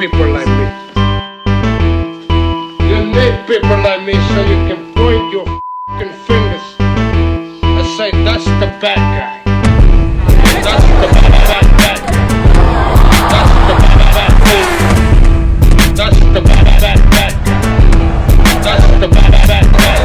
people like me. You need people like me so you can point your f***ing fingers and say, that's the bad guy. That's the bad guy. That's the bad guy. That's the bad guy. That's the bad guy.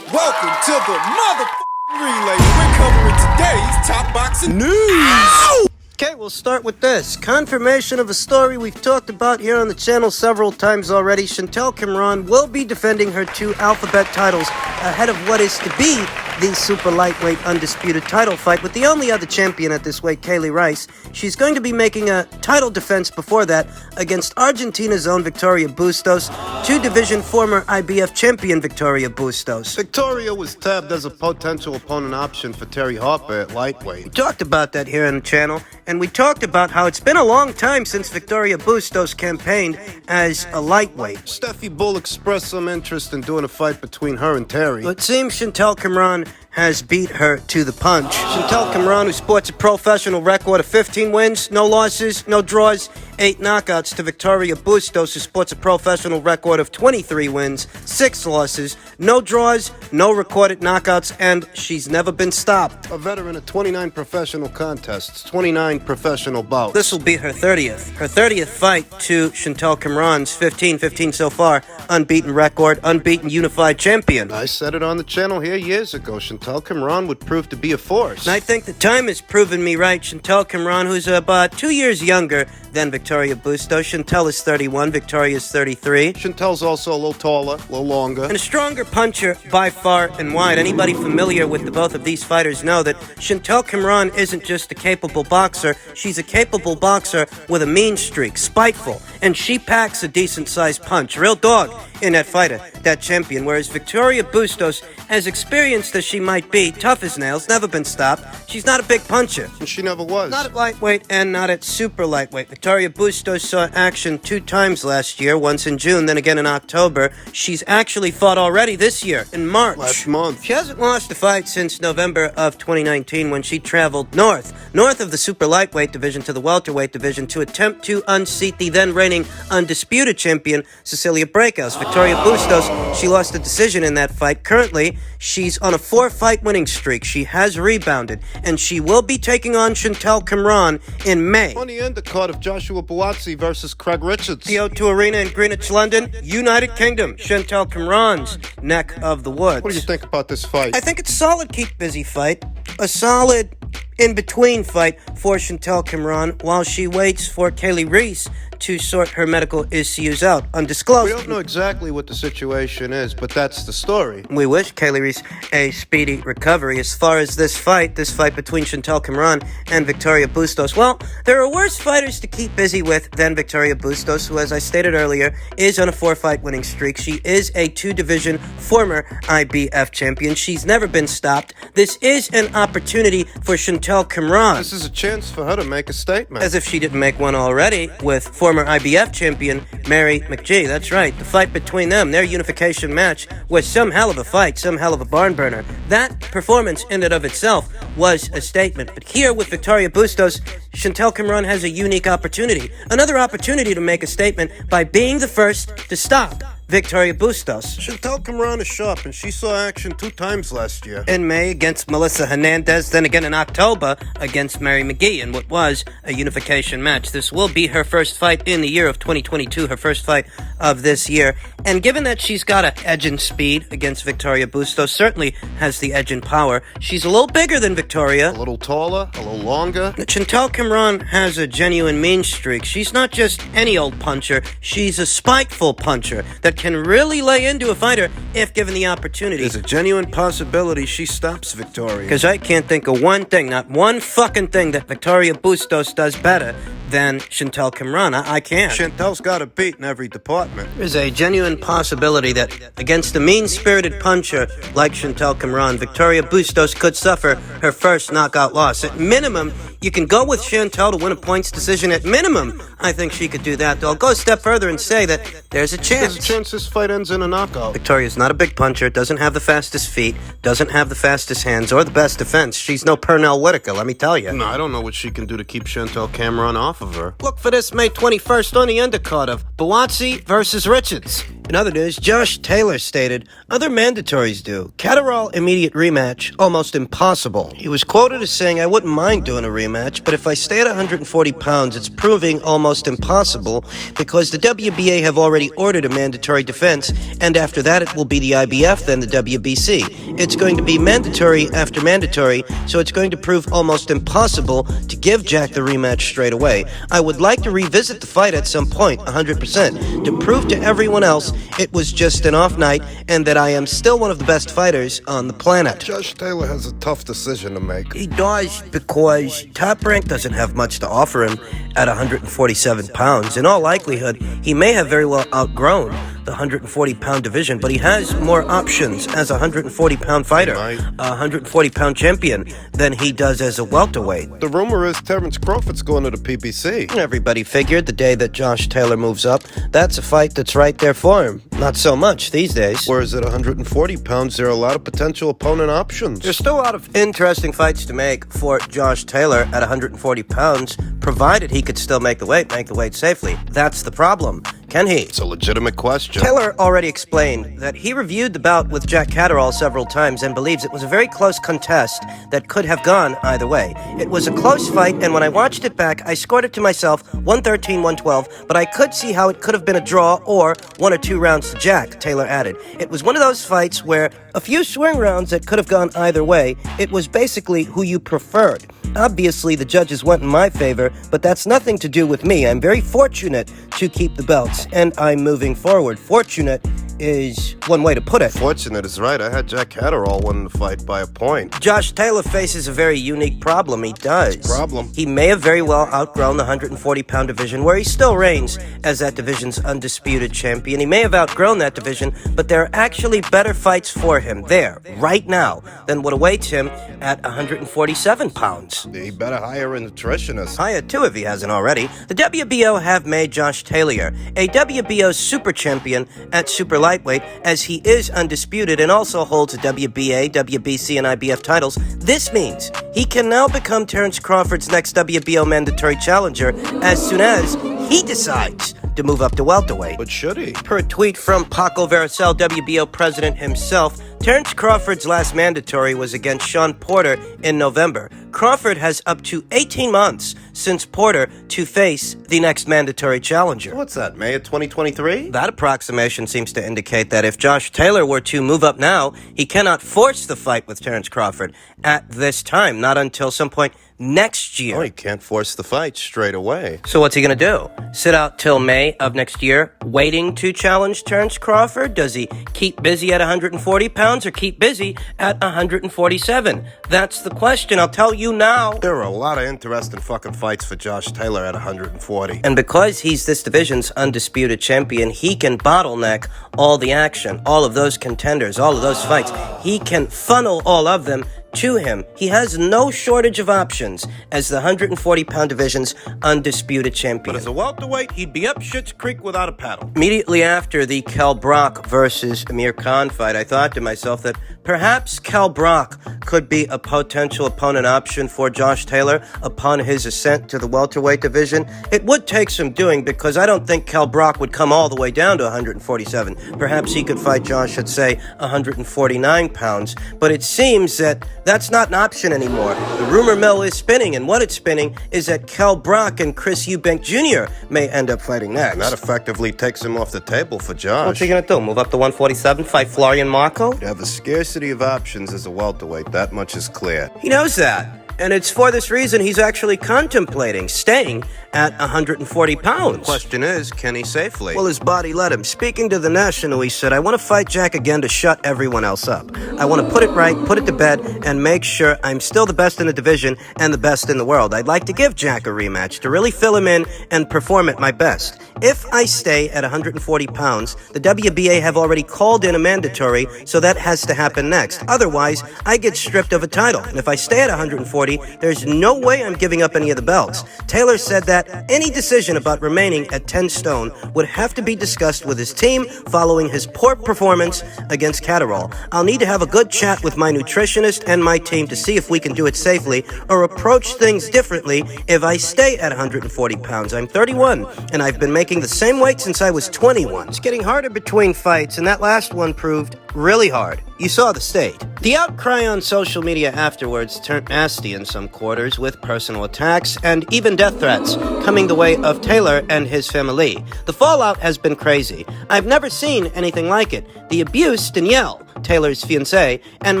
Welcome to the motherfucking relay. We're covering today's top boxing news. Okay, we'll start with this. Confirmation of a story we've talked about here on the channel several times already. Chantel Cameron will be defending her 2 alphabet titles ahead of what is to be the super lightweight undisputed title fight with the only other champion at this weight, Kaylee Rice. She's going to be making a title defense before that against Argentina's own Victoria Bustos, 2-division former IBF champion Victoria Bustos. Victoria was tabbed as a potential opponent option for Terry Harper at lightweight. We talked about that here on the channel, and we talked about how it's been a long time since Victoria Bustos campaigned as a lightweight. Steffi Bull expressed some interest in doing a fight between her and Terry. It seems Chantel Cameron has beat her to the punch. Chantel Cameron, who sports a professional record of 15 wins, no losses, no draws, 8 knockouts, to Victoria Bustos, who sports a professional record of 23 wins, 6 losses, no draws, no recorded knockouts, and she's never been stopped. A veteran of 29 professional contests, 29 professional bouts. This will be her 30th. Her 30th fight to Chantel Cameron's 15 so far, unbeaten record, unbeaten unified champion. I said it on the channel here years ago. Chantel Cameron would prove to be a force. And I think the time has proven me right. Chantel Cameron, who's about 2 years younger than Victoria Bustos. Chantel is 31, Victoria is 33. Chantel's also a little taller, a little longer. And a stronger puncher by far and wide. Anybody familiar with the both of these fighters know that Chantel Cameron isn't just a capable boxer, she's a capable boxer with a mean streak, spiteful, and she packs a decent-sized punch. Real dog in that fighter, that champion, whereas Victoria Bustos, as experienced as she might be, tough as nails, never been stopped, she's not a big puncher. And she never was. Not at lightweight and not at super lightweight. Victoria Bustos saw action 2 times last year, once in June, then again in October. She's actually fought already this year, in March. Last month. She hasn't lost a fight since November of 2019 when she traveled north of the super lightweight division to the welterweight division to attempt to unseat the then reigning undisputed champion, Cecilia Breakhouse. Victoria Bustos, she lost a decision in that fight. Currently, she's on a 4-fight winning streak. She has rebounded, and she will be taking on Chantel Cameron in May. On the undercard of Joshua Buatsi versus Craig Richards. The O2 Arena in Greenwich, London, United Kingdom. Chantel Cameron's neck of the woods. What do you think about this fight? I think it's a solid keep busy fight. A solid in-between fight for Chantel Cameron while she waits for Kaylee Rice to sort her medical issues out. Undisclosed. We don't know exactly what the situation is, but that's the story. We wish Kaylee Rice a speedy recovery. As far as this fight between Chantel Cameron and Victoria Bustos, well, there are worse fighters to keep busy with than Victoria Bustos, who, as I stated earlier, is on a 4-fight winning streak. She is a 2-division former IBF champion. She's never been stopped. This is an opportunity for Chantel Cameron. This is a chance for her to make a statement. As if she didn't make one already with former IBF champion Mary McGee. That's right. The fight between them, their unification match, was some hell of a fight, some hell of a barn burner. That performance in and of itself was a statement. But here with Victoria Bustos, Chantel Cameron has a unique opportunity. Another opportunity to make a statement by being the first to stop Victoria Bustos. Chantel Cameron is sharp, and she saw action 2 times last year. In May against Melissa Hernandez, then again in October against Mary McGee in what was a unification match. This will be her first fight in the year of 2022, her first fight of this year. And given that she's got an edge in speed against Victoria Bustos, certainly has the edge in power. She's a little bigger than Victoria. A little taller, a little longer. Chantel Cameron has a genuine mean streak. She's not just any old puncher. She's a spiteful puncher that can really lay into a fighter if given the opportunity. There's a genuine possibility she stops Victoria. Because I can't think of one thing, not one fucking thing that Victoria Bustos does better than Chantel Kimron. I can't. Chantel's got it beat in every department. There's a genuine possibility that against a mean-spirited puncher like Chantel Kimron, Victoria Bustos could suffer her first knockout loss. At minimum, you can go with Chantel to win a points decision. At minimum, I think she could do that, though. I'll go a step further and say that there's a chance. There's a chance this fight ends in a knockout. Victoria's not a big puncher, doesn't have the fastest feet, doesn't have the fastest hands, or the best defense. She's no Pernell Whitaker, let me tell you. No, I don't know what she can do to keep Chantel Cameron off of her. Look for this May 21st on the undercard of Buatsi versus Richards. In other news, Josh Taylor stated, other mandatories do. Catterall immediate rematch, almost impossible. He was quoted as saying, I wouldn't mind doing a rematch, but if I stay at 140 pounds, it's proving almost impossible because the WBA have already ordered a mandatory defense, and after that it will be the IBF, then the WBC. It's going to be mandatory after mandatory, so it's going to prove almost impossible to give Jack the rematch straight away. I would like to revisit the fight at some point, 100%, to prove to everyone else it was just an off night and that I am still one of the best fighters on the planet. Josh Taylor has a tough decision to make. He does, because Top Rank doesn't have much to offer him at 147 pounds. In all likelihood, he may have very well outgrown the 140-pound division, but he has more options as a 140-pound fighter, a 140-pound champion, than he does as a welterweight. The rumor is Terrence Crawford's going to the PBC. Everybody figured the day that Josh Taylor moves up, that's a fight that's right there for him. Not so much these days. Whereas at 140 pounds, there are a lot of potential opponent options. There's still a lot of interesting fights to make for Josh Taylor at 140 pounds, provided he could still make the weight safely. That's the problem. Can he? It's a legitimate question. Taylor already explained that he reviewed the bout with Jack Catterall several times and believes it was a very close contest that could have gone either way. It was a close fight, and when I watched it back, I scored it to myself 113-112, but I could see how it could have been a draw or 1 or 2 rounds to Jack, Taylor added. It was one of those fights where a few swing rounds that could have gone either way. It was basically who you preferred. Obviously, the judges went in my favor, but that's nothing to do with me. I'm very fortunate to keep the belts, and I'm moving forward. Fortunate is one way to put it. Fortunate is right. I had Jack Catterall win the fight by a point. Josh Taylor faces a very unique problem. He does. Problem? He may have very well outgrown the 140-pound division, where he still reigns as that division's undisputed champion. He may have outgrown that division, but there are actually better fights for him there, right now, than what awaits him at 147 pounds. He better hire a nutritionist. Hire too if he hasn't already. The WBO have made Josh Taylor a WBO super champion at super lightweight, as he is undisputed and also holds the WBA, WBC, and IBF titles. This means he can now become Terrence Crawford's next WBO mandatory challenger as soon as he decides to move up to welterweight. But should he? Per a tweet from Paco Veracel, WBO president himself, Terrence Crawford's last mandatory was against Sean Porter in November. Crawford has up to 18 months since Porter to face the next mandatory challenger. What's that, May of 2023? That approximation seems to indicate that if Josh Taylor were to move up now, he cannot force the fight with Terrence Crawford at this time, not until some point next year. Oh, he can't force the fight straight away. So what's he gonna do? Sit out till May of next year, waiting to challenge Terrence Crawford? Does he keep busy at 140 pounds or keep busy at 147? That's the question. I'll tell you now. There are a lot of interesting fucking fights for Josh Taylor at 140. And because he's this division's undisputed champion, he can bottleneck all the action, all of those contenders, all of those fights. He can funnel all of them to him. He has no shortage of options as the 140-pound division's undisputed champion. But as a welterweight, he'd be up Schitt's Creek without a paddle. Immediately after the Kell Brock versus Amir Khan fight, I thought to myself that perhaps Kell Brock could be a potential opponent option for Josh Taylor upon his ascent to the welterweight division. It would take some doing because I don't think Kell Brock would come all the way down to 147. Perhaps he could fight Josh at, say, 149 pounds. But it seems that that's not an option anymore. The rumor mill is spinning, and what it's spinning is that Kell Brock and Chris Eubank Jr. may end up fighting next. And that effectively takes him off the table for Josh. What's he gonna do? Move up to 147, fight Florian Marco? You have a scarcity of options as a welterweight, that much is clear. He knows that. And it's for this reason he's actually contemplating staying at 140 pounds. The question is, can he safely? Well, his body let him. Speaking to The National, he said, I want to fight Jack again to shut everyone else up. I want to put it right, put it to bed, and make sure I'm still the best in the division and the best in the world. I'd like to give Jack a rematch to really fill him in and perform at my best. If I stay at 140 pounds, the WBA have already called in a mandatory, so that has to happen next. Otherwise, I get stripped of a title. And if I stay at 140, there's no way I'm giving up any of the belts. Taylor said that any decision about remaining at 10 stone would have to be discussed with his team following his poor performance against Catterall. I'll need to have a good chat with my nutritionist and my team to see if we can do it safely or approach things differently if I stay at 140 pounds. I'm 31, and I've been making the same weight since I was 21. It's getting harder between fights, and that last one proved really hard. You saw the state. The outcry on social media afterwards turned nasty in some quarters with personal attacks and even death threats coming the way of Taylor and his family. The fallout has been crazy. I've never seen anything like it. The abuse Danielle, Taylor's fiancée, and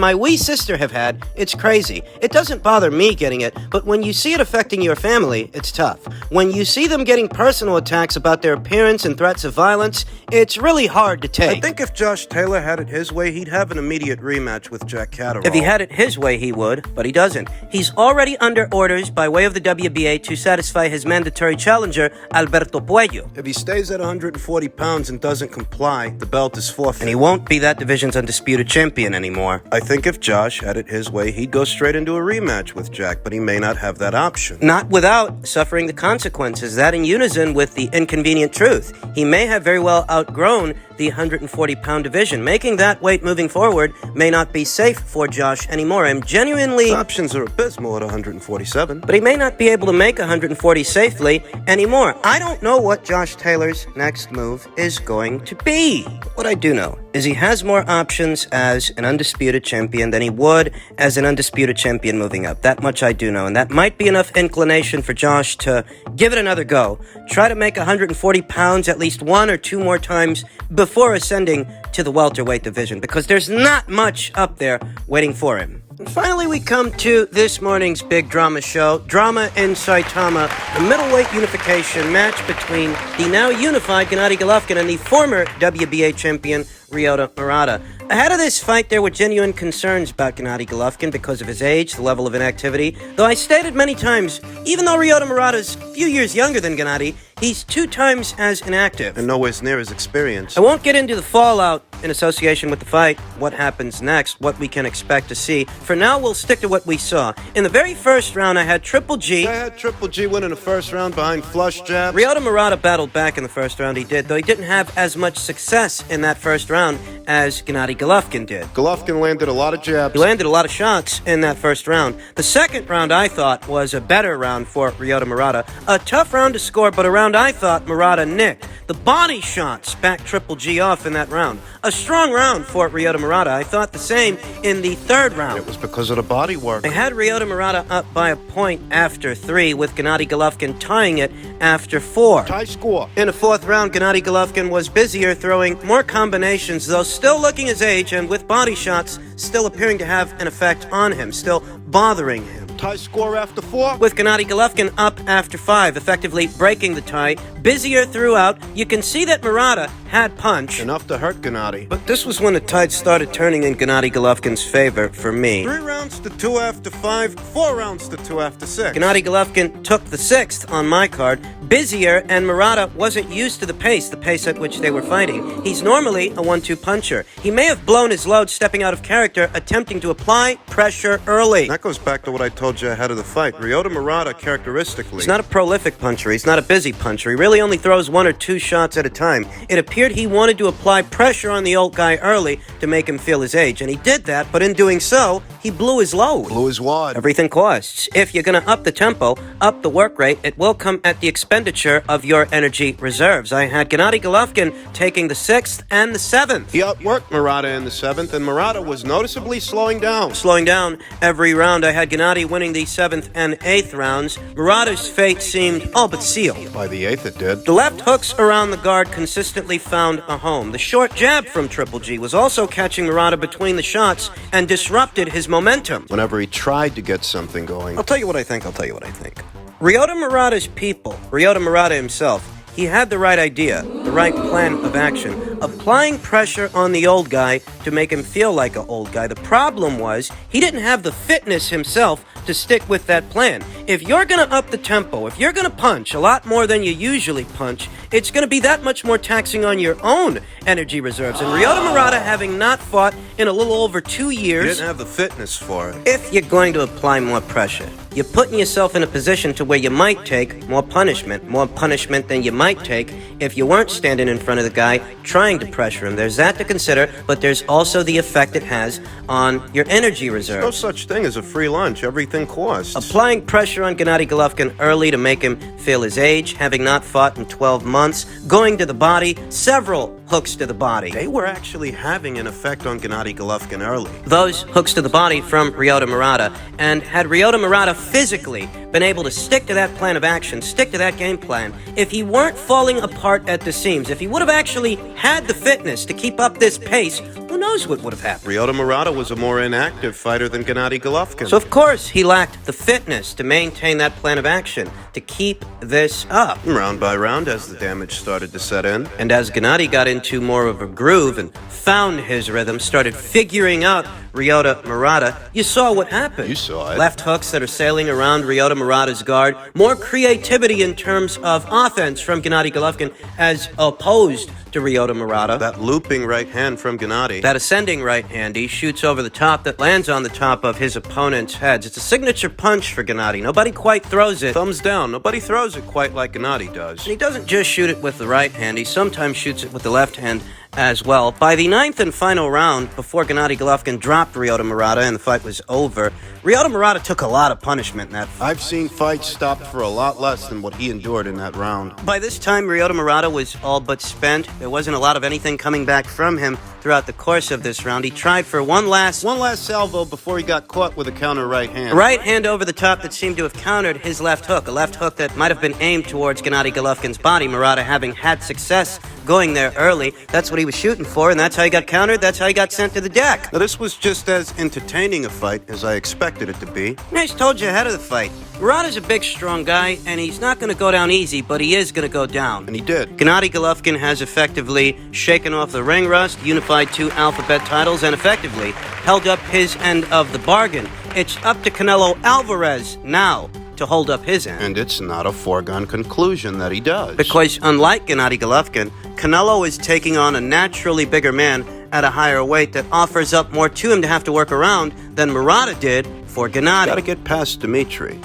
my wee sister have had, it's crazy. It doesn't bother me getting it, but when you see it affecting your family, it's tough. When you see them getting personal attacks about their appearance and threats of violence, it's really hard to take. I think if Josh Taylor had it his way, he'd have an immediate rematch with Jack Catterall. If he had it his way, he would, but he doesn't. He's already under orders by way of the WBA to satisfy his mandatory challenger, Alberto Puello. If he stays at 140 pounds and doesn't comply, the belt is forfeit. And he won't be that division's undisputed champion anymore. I think if Josh had it his way, he'd go straight into a rematch with Jack, but he may not have that option. Not without suffering the consequences. That in unison with the inconvenient truth. He may have very well outgrown the 140-pound division. Making that weight moving forward may not be safe for Josh anymore. I'm genuinely... His options are abysmal at 147. But he may not be able to make 140 safely anymore. I don't know what Josh Taylor's next move is going to be. What I do know is he has more options as an undisputed champion than he would as an undisputed champion moving up. That much I do know, and that might be enough inclination for Josh to give it another go. Try to make 140 pounds at least one or two more times before ascending to the welterweight division, because there's not much up there waiting for him. And finally, we come to this morning's big drama show, Drama in Saitama, a middleweight unification match between the now unified Gennady Golovkin and the former WBA champion Ryota Murata. Ahead of this fight, there were genuine concerns about Gennady Golovkin because of his age, the level of inactivity, though I stated many times, even though Ryota Murata's a few years younger than Gennady, he's 2 times as inactive. And nowhere near his experience. I won't get into the fallout in association with the fight, what happens next, what we can expect to see. For now, we'll stick to what we saw. In the very first round, I had Triple G. I had Triple G win in the first round behind flush jabs. Ryota Murata battled back in the first round, he did, though he didn't have as much success in that first round as Gennady Golovkin did. Golovkin landed a lot of jabs. He landed a lot of shots in that first round. The second round, I thought, was a better round for Ryota Murata. A tough round to score, but a round I thought Murata nicked. The body shots backed Triple G off in that round. A strong round for Ryota Murata. I thought the same in the third round. It was because of the body work. I had Ryota Murata up by a point after 3, with Gennady Golovkin tying it after 4. Tie score. In the fourth round, Gennady Golovkin was busier, throwing more combinations, though still looking his age and with body shots still appearing to have an effect on him, still bothering him. Tie score after 4. With Gennady Golovkin up after 5, effectively breaking the tie. Busier throughout. You can see that Murata had punch. Enough to hurt Gennady. But this was when the tide started turning in Gennady Golovkin's favor for me. 3 rounds to 2 after 5, 4 rounds to 2 after 6. Gennady Golovkin took the 6th on my card. Busier, and Murata wasn't used to the pace at which they were fighting. He's normally a 1-2 puncher. He may have blown his load stepping out of character, attempting to apply pressure early. That goes back to what I told you ahead of the fight. Ryota Murata, characteristically, he's not a prolific puncher. He's not a busy puncher. He really only throws 1 or 2 shots at a time. It appeared he wanted to apply pressure on the old guy early to make him feel his age, and he did that, but in doing so, he blew his load. blew his wad. Everything costs. If you're going to up the tempo, up the work rate, it will come at the expenditure of your energy reserves. I had Gennady Golovkin taking the 6th and the 7th. He outworked Murata in the 7th, and Murata was noticeably slowing down. Slowing down every round. I had Gennady winning owning the 7th and 8th rounds, Murata's fate seemed all but sealed. By the 8th, it did. The left hooks around the guard consistently found a home. The short jab from Triple G was also catching Murata between the shots and disrupted his momentum. Whenever he tried to get something going. I'll tell you what I think. Ryota Murata's people, Ryota Murata himself, he had the right idea, the right plan of action, applying pressure on the old guy to make him feel like an old guy. The problem was, he didn't have the fitness himself to stick with that plan. If you're gonna up the tempo, if you're gonna punch a lot more than you usually punch, it's gonna be that much more taxing on your own energy reserves. And Ryota Murata, having not fought in a little over 2 years... He didn't have the fitness for it. If you're going to apply more pressure, you're putting yourself in a position to where you might take more punishment than you might take if you weren't standing in front of the guy trying to pressure him. There's that to consider, but there's also the effect it has on your energy reserve. No such thing as a free lunch. Everything costs. Applying pressure on Gennady Golovkin early to make him feel his age, having not fought in 12 months, going to the body, several hooks to the body. They were actually having an effect on Gennady Golovkin early. Those hooks to the body from Ryota Murata, and had Ryota Murata physically been able to stick to that plan of action, stick to that game plan, if he weren't falling apart at the seams, if he would have actually had the fitness to keep up this pace, who knows what would have happened. Ryota Murata was a more inactive fighter than Gennady Golovkin. So of course he lacked the fitness to maintain that plan of action, to keep this up. Round by round, as the damage started to set in. And as Gennady got into more of a groove and found his rhythm, started figuring out Ryota Murata, you saw what happened. You saw it. Left hooks that are sailing around Ryota Murata's guard, more creativity in terms of offense from Gennady Golovkin as opposed to Ryota Murata. That looping right hand from Gennady. That ascending right hand, he shoots over the top that lands on the top of his opponent's heads. It's a signature punch for Gennady. Nobody quite throws it. Thumbs down. Nobody throws it quite like Gennady does. And he doesn't just shoot it with the right hand. He sometimes shoots it with the left hand as well. By the 9th and final round, before Gennady Golovkin dropped Ryota Murata and the fight was over, Ryota Murata took a lot of punishment in that fight. I've seen fights stopped for a lot less than what he endured in that round. By this time, Ryota Murata was all but spent. There wasn't a lot of anything coming back from him throughout the course of this round. He tried for one last salvo before he got caught with a counter right hand. Right hand over the top that seemed to have countered his left hook, a left hook that might have been aimed towards Gennady Golovkin's body. Murata having had success going there early. That's what he was shooting for, and that's how he got countered. That's how he got sent to the deck. Now, this was just as entertaining a fight as I expected it to be. I just told you ahead of the fight. Murata's a big, strong guy, and he's not going to go down easy, but he is going to go down. And he did. Gennady Golovkin has effectively shaken off the ring rust, unified 2 alphabet titles, and effectively held up his end of the bargain. It's up to Canelo Alvarez now to hold up his end. And it's not a foregone conclusion that he does. Because unlike Gennady Golovkin, Canelo is taking on a naturally bigger man at a higher weight that offers up more to him to have to work around than Murata did for Gennady. Gotta get past Dimitri.